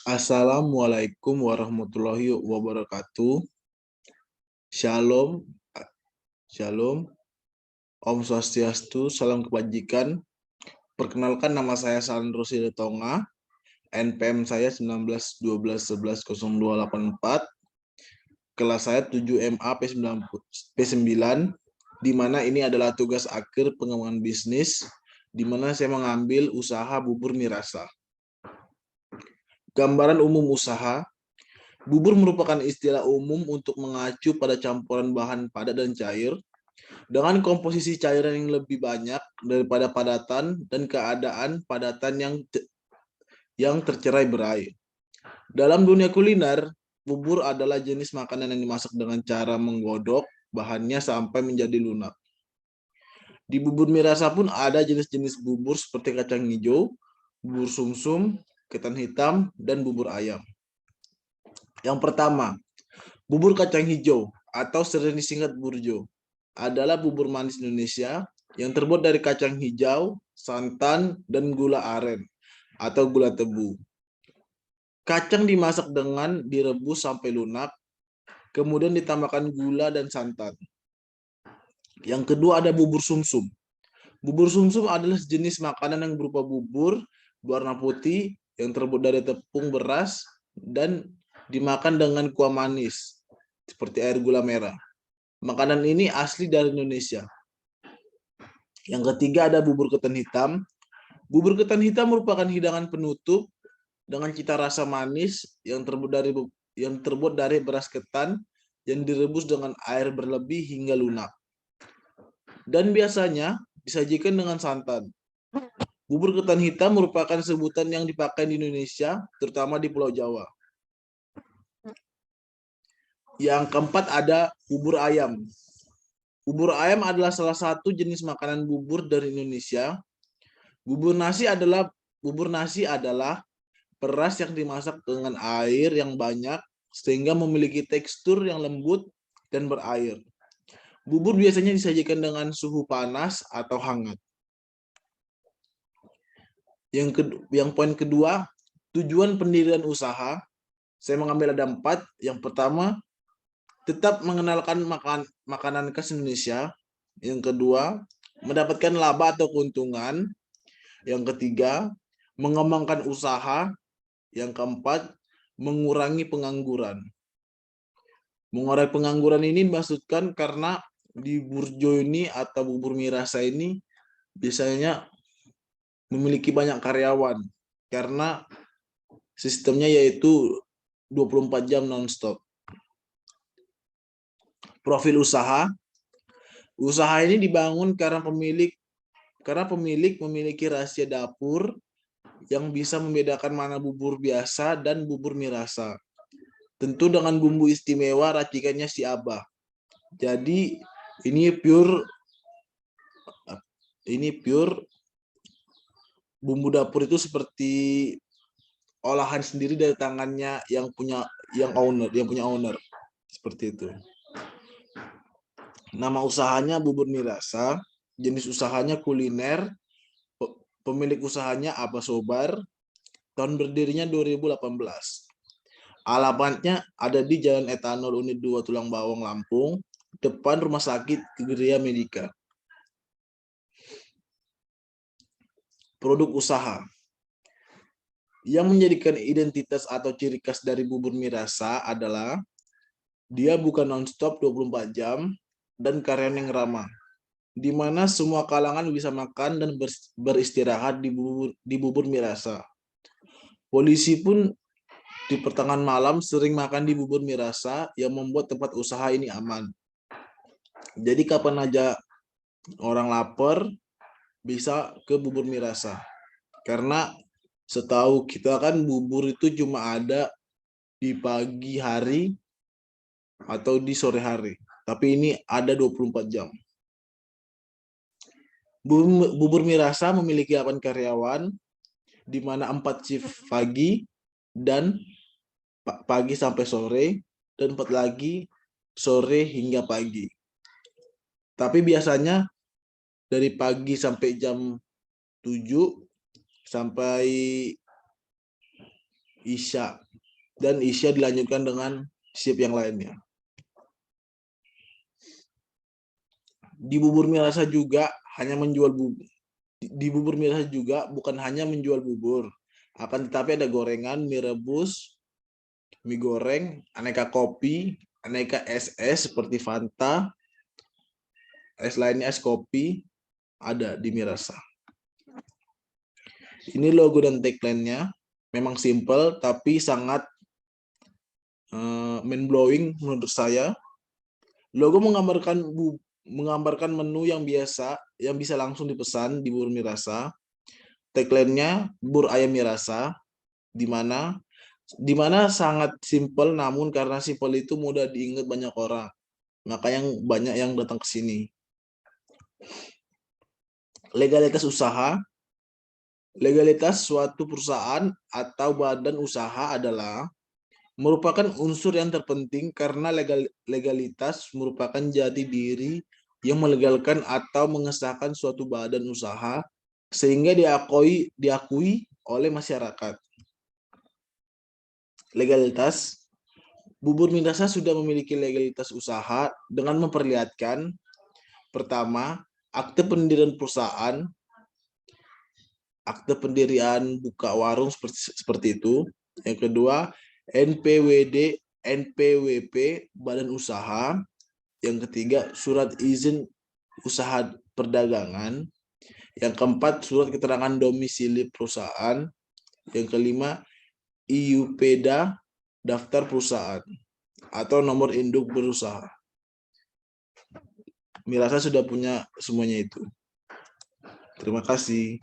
Assalamualaikum warahmatullahi wabarakatuh. Shalom, Shalom, Om Swastiastu, salam kebajikan. Perkenalkan, nama saya Sandro Siretonga, NPM saya 1912110284, kelas saya 7MA P9, di mana ini adalah tugas akhir pengembangan bisnis, di mana saya mengambil usaha bubur mie rasa. Gambaran umum usaha. Bubur merupakan istilah umum untuk mengacu pada campuran bahan padat dan cair dengan komposisi cairan yang lebih banyak daripada padatan dan keadaan padatan yang tercerai berai. Dalam dunia kuliner, bubur adalah jenis makanan yang dimasak dengan cara menggodok bahannya sampai menjadi lunak. Di bubur mie rasa pun ada jenis-jenis bubur seperti kacang hijau, bubur sumsum, ketan hitam, dan bubur ayam. Yang pertama, bubur kacang hijau atau sering disingkat burjo adalah bubur manis Indonesia yang terbuat dari kacang hijau, santan, dan gula aren atau gula tebu. Kacang dimasak dengan direbus sampai lunak, kemudian ditambahkan gula dan santan. Yang kedua ada bubur sumsum. Bubur sumsum adalah sejenis makanan yang berupa bubur berwarna putih yang terbuat dari tepung beras dan dimakan dengan kuah manis seperti air gula merah. Makanan ini asli dari Indonesia. Yang ketiga ada bubur ketan hitam. Bubur ketan hitam merupakan hidangan penutup dengan cita rasa manis yang terbuat dari beras ketan yang direbus dengan air berlebih hingga lunak. Dan biasanya disajikan dengan santan. Bubur ketan hitam merupakan sebutan yang dipakai di Indonesia, terutama di Pulau Jawa. Yang keempat ada bubur ayam. Bubur ayam adalah salah satu jenis makanan bubur dari Indonesia. Bubur nasi adalah beras yang dimasak dengan air yang banyak sehingga memiliki tekstur yang lembut dan berair. Bubur biasanya disajikan dengan suhu panas atau hangat. Yang poin kedua, tujuan pendirian usaha. Saya mengambil ada 4. Yang pertama, tetap mengenalkan makanan khas Indonesia. Yang kedua, mendapatkan laba atau keuntungan. Yang ketiga, mengembangkan usaha. Yang keempat, mengurangi pengangguran. Mengurangi pengangguran ini dimaksudkan karena di burjo ini atau bubur mie rasa ini biasanya memiliki banyak karyawan karena sistemnya yaitu 24 jam non-stop. Profil usaha. Usaha ini dibangun karena pemilik memiliki rahasia dapur yang bisa membedakan mana bubur biasa dan bubur mie rasa. Tentu dengan bumbu istimewa racikannya si Abah. Jadi ini pure bumbu dapur itu seperti olahan sendiri dari tangannya yang punya owner seperti itu. Nama usahanya bubur mie rasa, jenis usahanya kuliner, pemilik usahanya Abah Sobar, tahun berdirinya 2018. Alamatnya ada di Jalan Etanol Unit 2 Tulang Bawang, Lampung, depan Rumah Sakit Gria Medica. Produk usaha. Yang menjadikan identitas atau ciri khas dari bubur mie rasa adalah dia bukan non-stop 24 jam dan karyawan yang ramah, di mana semua kalangan bisa makan dan beristirahat di bubur mie rasa. Polisi pun di pertengahan malam sering makan di bubur mie rasa yang membuat tempat usaha ini aman. Jadi kapan aja orang lapar bisa ke bubur mie rasa. Karena setahu kita kan bubur itu cuma ada di pagi hari atau di sore hari. Tapi ini ada 24 jam. Bubur mie rasa memiliki 8 karyawan, di mana 4 shift pagi dan pagi sampai sore, dan 4 lagi sore hingga pagi. Tapi biasanya dari pagi sampai jam 7 sampai Isya. Dan Isya dilanjutkan dengan shift yang lainnya. Di Bubur Mirasa juga hanya menjual bubur. Di Bubur Mirasa juga bukan hanya menjual bubur, akan tetapi ada gorengan, mie rebus, mie goreng, aneka kopi, aneka es seperti Fanta, es lainnya es kopi, ada di Mirasa. Ini logo dan tagline-nya. Memang simple tapi sangat mind blowing menurut saya. Logo menggambarkan menu yang biasa yang bisa langsung dipesan di Bubur Mirasa. Tagline-nya bubur ayam Mirasa, di mana sangat simple, namun karena simple itu mudah diingat banyak orang. Makanya banyak yang datang ke sini. Legalitas usaha. Legalitas suatu perusahaan atau badan usaha adalah merupakan unsur yang terpenting karena legalitas merupakan jati diri yang melegalkan atau mengesahkan suatu badan usaha sehingga diakui oleh masyarakat. Legalitas. Bubur Mirasa sudah memiliki legalitas usaha dengan memperlihatkan pertama, akte pendirian perusahaan, akte pendirian buka warung seperti itu. Yang kedua, NPWD, NPWP, badan usaha. Yang ketiga, surat izin usaha perdagangan. Yang keempat, surat keterangan domisili perusahaan. Yang kelima, IUPDA, daftar perusahaan atau nomor induk berusaha. Mirasa sudah punya semuanya itu. Terima kasih.